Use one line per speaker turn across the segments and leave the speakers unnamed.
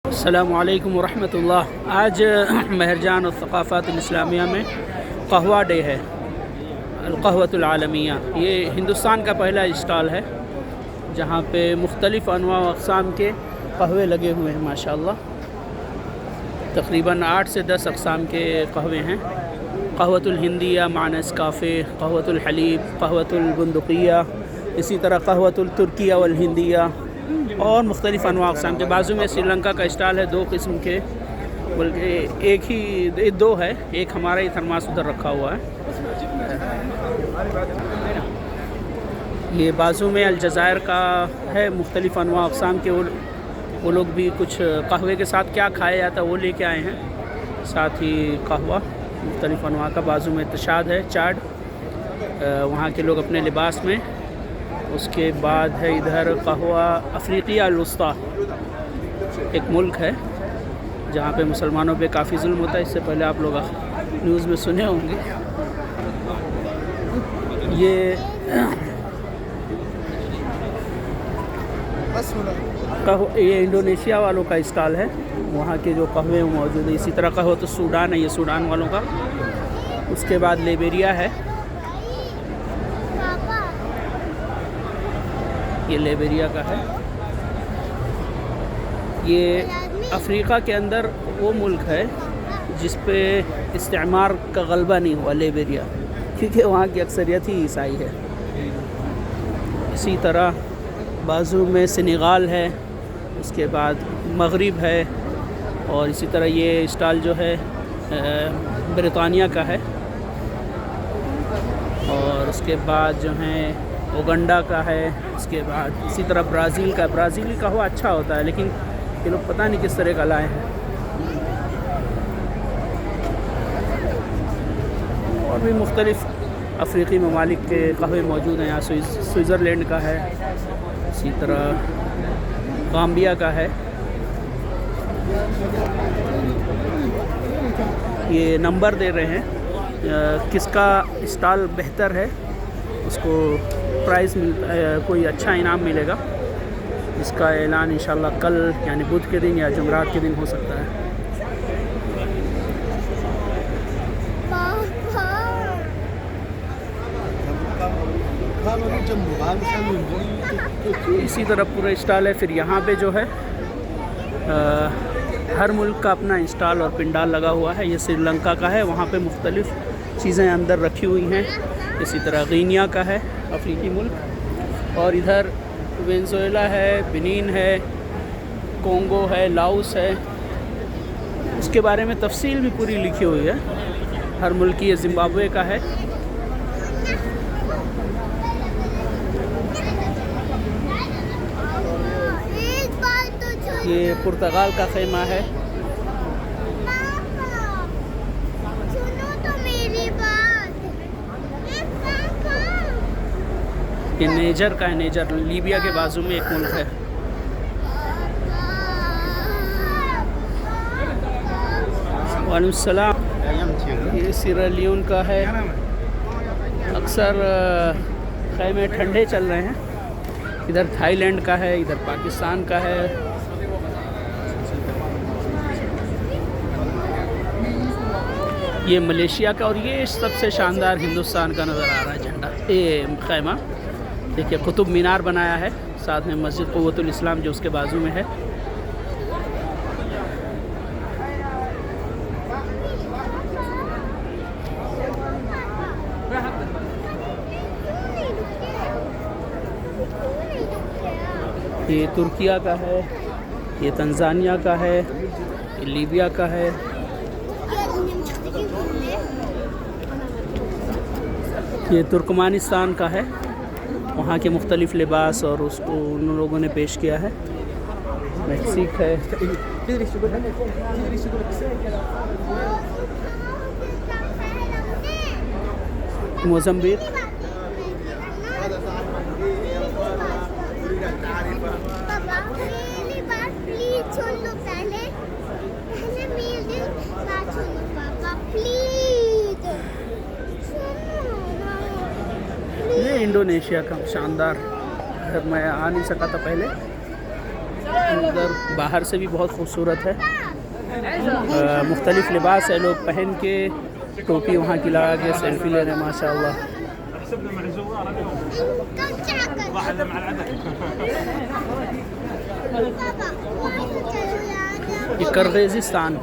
अस्सलामु अलैकुम वरहमतुल्लाह। आज महरजान और सक़ाफ़ात इस्लामिया में कहवा डे है, अल-क़हवतुल आलमिया। ये हिंदुस्तान का पहला स्टॉल है जहाँ पे मुख्तलिफ़ अनवा व अक़साम के कहवे लगे हुए हैं माशाअल्लाह। तकरीबन 8 से 10 अक़साम के कहवे हैं। कहवतुल हिंदिया मा नेस्काफ़े, कहवतुल हलीब, कहवतुल बुंदुकिया, इसी तरह कहवतुल तुर्किया वल हिंदिया और मुख्तलिफ़ अनवा अक़साम के। बाजू में श्रीलंका का स्टॉल है, 2 किस्म के, बल्कि एक ही 2 है, एक हमारा ही थर्मास उधर रखा हुआ है। ये बाजू में अलजायर का है, मुख्तलिफ़ अनवा अक़साम के। वो लोग भी कुछ कहवे के साथ क्या खाया जाता है वो लेके आए हैं, साथ ही कहवा मुख्तलिफ़ अनवा का। बाजू में तशाद है, चाट, वहाँ के लोग अपने लिबास में। उसके बाद है इधर कहवा अफ्रीकिया अल-वुस्ता, एक मुल्क है जहाँ पे मुसलमानों पे काफ़ी जुल्म होता है। इससे पहले आप लोग न्यूज़ में सुने होंगे। ये इंडोनेशिया वालों का स्टॉल है, वहाँ के जो कहवे मौजूद है। इसी तरह कहवा तो सूडान है, ये सूडान वालों का। उसके बाद लिबेरिया है, ये लिबेरिया का है। ये अफ्रीका के अंदर वो मुल्क है जिस पे इस्तेमार का गलबा नहीं हुआ, लिबेरिया, क्योंकि वहाँ की अक्सरियत ही ईसाई है। इसी तरह बाजू में सेनेगाल है, उसके बाद मगरिब है, और इसी तरह ये स्टॉल जो है ब्रितानिया का है। और उसके बाद जो है उगंडा का है। उसके बाद इसी तरह ब्राज़ील का। ब्राज़ीली कहवा अच्छा होता है, लेकिन ये लोग पता नहीं किस तरह का लाए हैं। और भी मुख्तलिफ़ अफ्रीकी ममालिक के कहवे मौजूद हैं। यहाँ स्विट्ज़रलैंड का है, इसी तरह गाम्बिया का है। ये नंबर दे रहे हैं, किसका स्टॉल बेहतर है उसको प्राइज़ मिलता है, कोई अच्छा इनाम मिलेगा। इसका ऐलान इंशाल्लाह कल यानी बुध के दिन या जुमरात के दिन हो सकता है। इसी तरह पूरा स्टॉल है। फिर यहाँ पे जो है हर मुल्क का अपना स्टॉल और पिंडाल लगा हुआ है। ये श्रीलंका का है, वहाँ पे मुख्तलिफ़ चीज़ें अंदर रखी हुई हैं। इसी तरह गिनिया का है, अफ्रीकी मुल्क। और इधर वेनेज़ुएला है, बेनिन है, कोंगो है, लाओस है। उसके बारे में तफसील भी पूरी लिखी हुई है हर मुल्क की। ये ज़िम्बाब्वे का है। ये पुर्तगाल का खेमा है। ये नेजर का है, नेजर लीबिया के बाजू में एक मुल्क है। वालेकुम सलाम। ये सियरा लियोन का है। अक्सर ख़ैमे ठंडे चल रहे हैं। इधर थाईलैंड का है, इधर पाकिस्तान का है। ये मलेशिया का। और ये सबसे शानदार हिंदुस्तान का नज़र आ रहा है झंडा, ये ख़ैमा। देखिए कुतुब मीनार बनाया है, साथ में मस्जिद क़ुव्वतुल इस्लाम जो उसके बाजू में है। ये तुर्किया का है, ये तंजानिया का है, ये लीबिया का है। ये तुर्कमानिस्तान का है, वहाँ के मुख्तलिफ़ लिबास और उसको उन लोगों ने पेश किया है। मेक्सिक है। मोज़म्बिक। ये इंडोनेशिया का शानदार, मैं आ नहीं सका था पहले। उधर बाहर से भी बहुत खूबसूरत है। मुख्तलिफ़ लिबास है, लोग पहन के टोपी वहाँ की लगा के सेल्फी ले रहे हैं माशाअल्लाह। ये किर्गिज़स्तान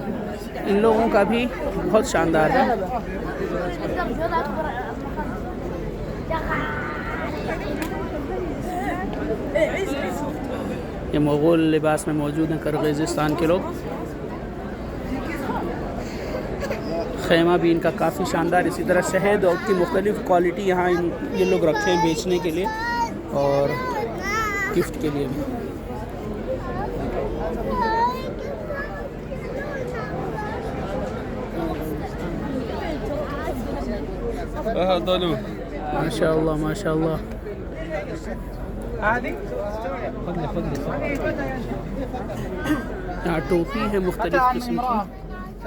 इन लोगों का भी बहुत शानदार है। ये मुग़ल लिबास में मौजूद हैं किर्गिज़स्तान के लोग। ख़ैमा भी इनका काफ़ी शानदार, इसी तरह शहद और की मुख्तलिफ़ क्वालिटी यहाँ ये लोग रखे हैं बेचने के लिए और गिफ्ट के लिए भी। माशाअल्लाह माशाअल्लाह। यहाँ टोपी है मुख्तलिफ़ किस्म की।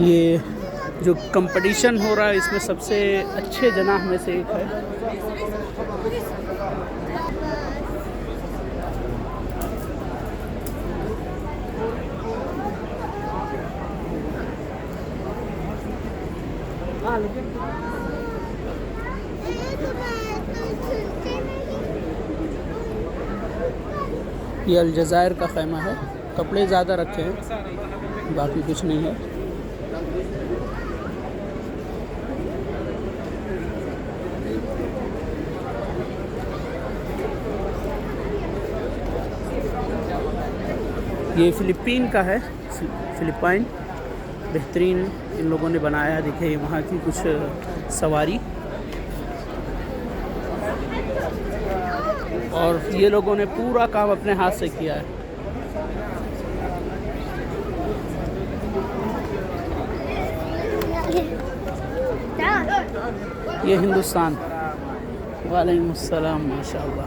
ये जो कंपटीशन हो रहा है इसमें सबसे अच्छे जनाह में से एक है। ये अलजायर का ख़ैमा है, कपड़े ज़्यादा रखे हैं, बाकी कुछ नहीं है। ये फ़िलिपीन का है, फ़िलिपाइन बेहतरीन इन लोगों ने बनाया। दिखे वहाँ की कुछ सवारी, और ये लोगों ने पूरा काम अपने हाथ से किया है। ये हिंदुस्तान। वालेकुम अस्सलाम माशाअल्लाह।